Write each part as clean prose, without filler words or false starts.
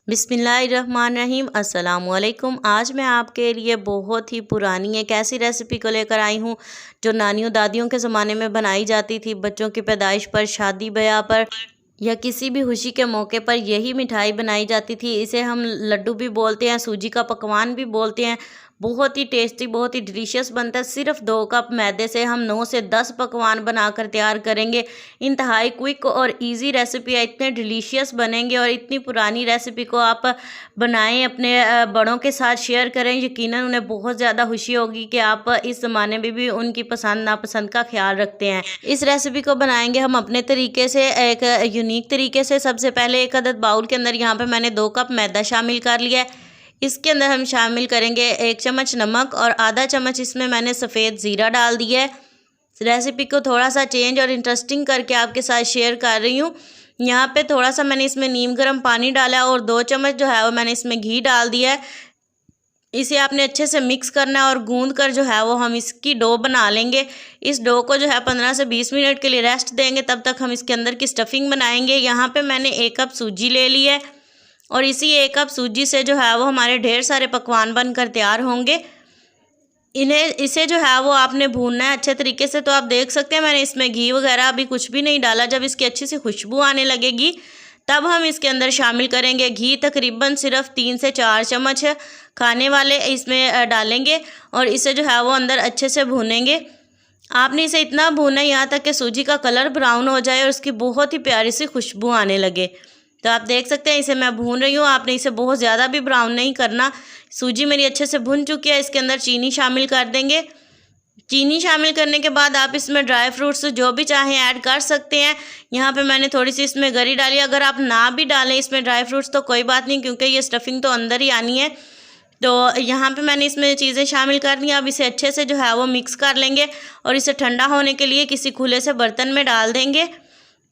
बिस्मिल्लाहिर्रहमानिर्रहीम अस्सलामुअलैकुम। आज मैं आपके लिए बहुत ही पुरानी एक ऐसी रेसिपी को लेकर आई हूँ जो नानियों दादियों के ज़माने में बनाई जाती थी। बच्चों की पैदाइश पर, शादी ब्याह पर या किसी भी खुशी के मौके पर यही मिठाई बनाई जाती थी। इसे हम लड्डू भी बोलते हैं, सूजी का पकवान भी बोलते हैं। बहुत ही टेस्टी, बहुत ही डिलीशियस बनता है। सिर्फ 2 कप मैदे से हम 9 से 10 पकवान बनाकर तैयार करेंगे। इंतहाई क्विक और इजी रेसिपी है, इतने डिलीशियस बनेंगे। और इतनी पुरानी रेसिपी को आप बनाएं, अपने बड़ों के साथ शेयर करें। यकीनन उन्हें बहुत ज़्यादा खुशी होगी कि आप इस ज़माने में भी उनकी पसंद नापसंद का ख्याल रखते हैं। इस रेसिपी को बनाएंगे हम अपने तरीके से, एक यूनिक तरीके से। सबसे पहले एक अदद बाउल के अंदर यहाँ पे मैंने 2 कप मैदा शामिल कर लिया है। इसके अंदर हम शामिल करेंगे 1 चम्मच नमक और आधा चम्मच इसमें मैंने सफ़ेद ज़ीरा डाल दिया है। रेसिपी को थोड़ा सा चेंज और इंटरेस्टिंग करके आपके साथ शेयर कर रही हूँ। यहाँ पे थोड़ा सा मैंने इसमें नीम गर्म पानी डाला और 2 चम्मच जो है वो मैंने इसमें घी डाल दिया है। इसे आपने अच्छे से मिक्स करना है और गूंद कर जो है वो हम इसकी डो बना लेंगे। इस डो को जो है 15 से 20 मिनट के लिए रेस्ट देंगे, तब तक हम इसके अंदर की स्टफिंग बनाएंगे। यहाँ पे मैंने 1 कप सूजी ले ली है और इसी 1 कप सूजी से जो है वो हमारे ढेर सारे पकवान बनकर तैयार होंगे। इसे जो है वो आपने भूनना है अच्छे तरीके से। तो आप देख सकते हैं मैंने इसमें घी वगैरह अभी कुछ भी नहीं डाला। जब इसकी अच्छी सी खुशबू आने लगेगी तब हम इसके अंदर शामिल करेंगे घी। तकरीबन सिर्फ 3 से 4 चम्मच खाने वाले इसमें डालेंगे और इसे जो है वो अंदर अच्छे से भूनेंगे। आपने इसे इतना भूनना है यहाँ तक कि सूजी का कलर ब्राउन हो जाए और उसकी बहुत ही प्यारी सी खुशबू आने लगे। तो आप देख सकते हैं इसे मैं भून रही हूँ। आपने इसे बहुत ज़्यादा भी ब्राउन नहीं करना। सूजी मेरी अच्छे से भुन चुकी है। इसके अंदर चीनी शामिल कर देंगे। चीनी शामिल करने के बाद आप इसमें ड्राई फ्रूट्स जो भी चाहें ऐड कर सकते हैं। यहाँ पे मैंने थोड़ी सी इसमें गरी डाली। अगर आप ना भी डालें इसमें ड्राई फ्रूट्स तो कोई बात नहीं, क्योंकि ये स्टफिंग तो अंदर ही आनी है। तो यहाँ पे मैंने इसमें चीज़ें शामिल कर दी। अब इसे अच्छे से जो है वो मिक्स कर लेंगे और इसे ठंडा होने के लिए किसी खुले से बर्तन में डाल देंगे।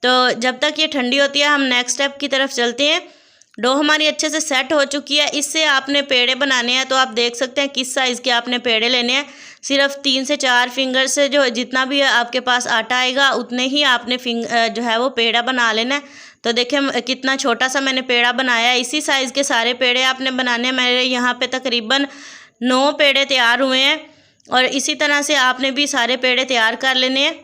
तो जब तक ये ठंडी होती है हम नेक्स्ट स्टेप की तरफ चलते हैं। डो हमारी अच्छे से सेट हो चुकी है। इससे आपने पेड़े बनाने हैं। तो आप देख सकते हैं किस साइज़ के आपने पेड़े लेने हैं। सिर्फ 3 से 4 फिंगर से जो जितना भी आपके पास आटा आएगा उतने ही आपने जो है वो पेड़ा बना लेना है। तो देखिए कितना छोटा सा मैंने पेड़ा बनाया है। इसी साइज़ के सारे पेड़े आपने बनाने हैं। मेरे यहाँ पे तकरीबन 9 पेड़े तैयार हुए हैं और इसी तरह से आपने भी सारे पेड़े तैयार कर लेने हैं।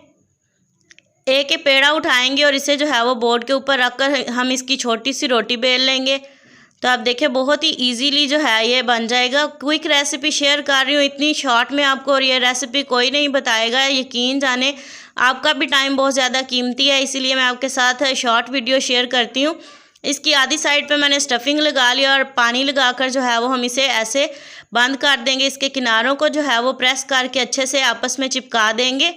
एक एक पेड़ा उठाएंगे और इसे जो है वो बोर्ड के ऊपर रखकर हम इसकी छोटी सी रोटी बेल लेंगे। तो आप देखिए बहुत ही इजीली जो है ये बन जाएगा। क्विक रेसिपी शेयर कर रही हूँ इतनी शॉर्ट में आपको, और ये रेसिपी कोई नहीं बताएगा। यकीन जाने आपका भी टाइम बहुत ज़्यादा कीमती है, इसीलिए मैं आपके साथ शॉर्ट वीडियो शेयर करती हूँ। इसकी आधी साइड पे मैंने स्टफिंग लगा लिया और पानी लगाकर जो है वो हम इसे ऐसे बंद कर देंगे। इसके किनारों को जो है वो प्रेस करके अच्छे से आपस में चिपका देंगे।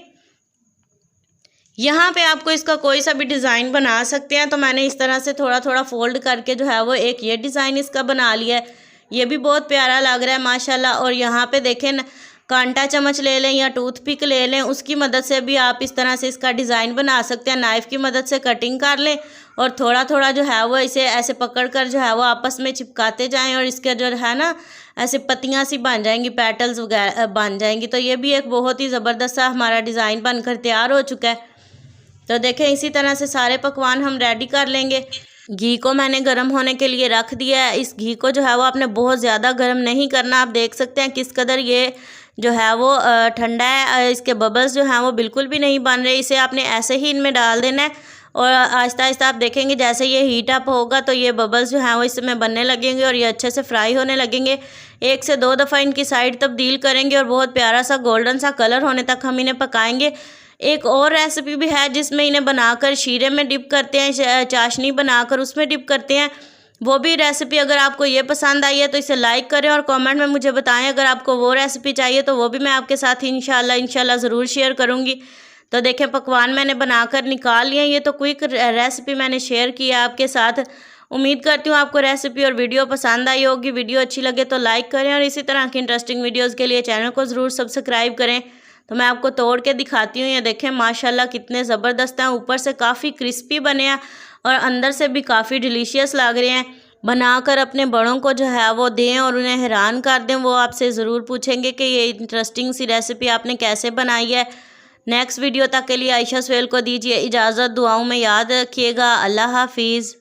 यहाँ पे आपको इसका कोई सा भी डिज़ाइन बना सकते हैं। तो मैंने इस तरह से थोड़ा थोड़ा फोल्ड करके जो है वो एक ये डिज़ाइन इसका बना लिया है। ये भी बहुत प्यारा लग रहा है माशाल्लाह। और यहाँ पे देखें कांटा चम्मच ले लें या टूथपिक ले लें, उसकी मदद से भी आप इस तरह से इसका डिज़ाइन बना सकते हैं। नाइफ़ की मदद से कटिंग कर लें और थोड़ा थोड़ा जो है वो इसे ऐसे पकड़ कर जो है वो आपस में चिपकाते जाएँ और इसके जो है ना ऐसे पत्तियाँ सी बन जाएंगी, पेटल्स वगैरह बन जाएंगी। तो ये भी एक बहुत ही ज़बरदस्त सा हमारा डिज़ाइन बनकर तैयार हो चुका है। तो देखें इसी तरह से सारे पकवान हम रेडी कर लेंगे। घी को मैंने गर्म होने के लिए रख दिया है। इस घी को जो है वो आपने बहुत ज़्यादा गर्म नहीं करना। आप देख सकते हैं किस कदर ये जो है वो ठंडा है। इसके बबल्स जो हैं वो बिल्कुल भी नहीं बन रहे। इसे आपने ऐसे ही इनमें डाल देना है और आहिस्ता आहिस्ता आप देखेंगे जैसे ये हीट अप होगा तो ये बबल्स जो हैं वो इसमें बनने लगेंगे और ये अच्छे से फ्राई होने लगेंगे। 1 से 2 दफ़ा इनकी साइड तब्दील करेंगे और बहुत प्यारा सा गोल्डन सा कलर होने तक हम इन्हें पकाएंगे। एक और रेसिपी भी है जिसमें इन्हें बनाकर शीरे में डिप करते हैं, चाशनी बनाकर उसमें डिप करते हैं। वो भी रेसिपी अगर आपको ये पसंद आई है तो इसे लाइक करें और कमेंट में मुझे बताएं। अगर आपको वो रेसिपी चाहिए तो वो भी मैं आपके साथ इंशाल्लाह ज़रूर शेयर करूँगी। तो देखें पकवान मैंने बनाकर निकाल लिए। ये तो क्विक रेसिपी मैंने शेयर की है आपके साथ। उम्मीद करती हूँ आपको रेसिपी और वीडियो पसंद आई होगी। वीडियो अच्छी लगे तो लाइक करें और इसी तरह की इंटरेस्टिंग वीडियोज़ के लिए चैनल को ज़रूर सब्सक्राइब करें। तो मैं आपको तोड़ के दिखाती हूँ। ये देखें माशाल्लाह कितने ज़बरदस्त हैं। ऊपर से काफ़ी क्रिस्पी बने हैं और अंदर से भी काफ़ी डिलीशियस लग रहे हैं। बनाकर अपने बड़ों को जो है वो दें और उन्हें हैरान कर दें। वो आपसे ज़रूर पूछेंगे कि ये इंटरेस्टिंग सी रेसिपी आपने कैसे बनाई है। नेक्स्ट वीडियो तक के लिए आयशा सुहेल को दीजिए इजाज़त। दुआओं में याद रखिएगा। अल्लाह हाफिज़।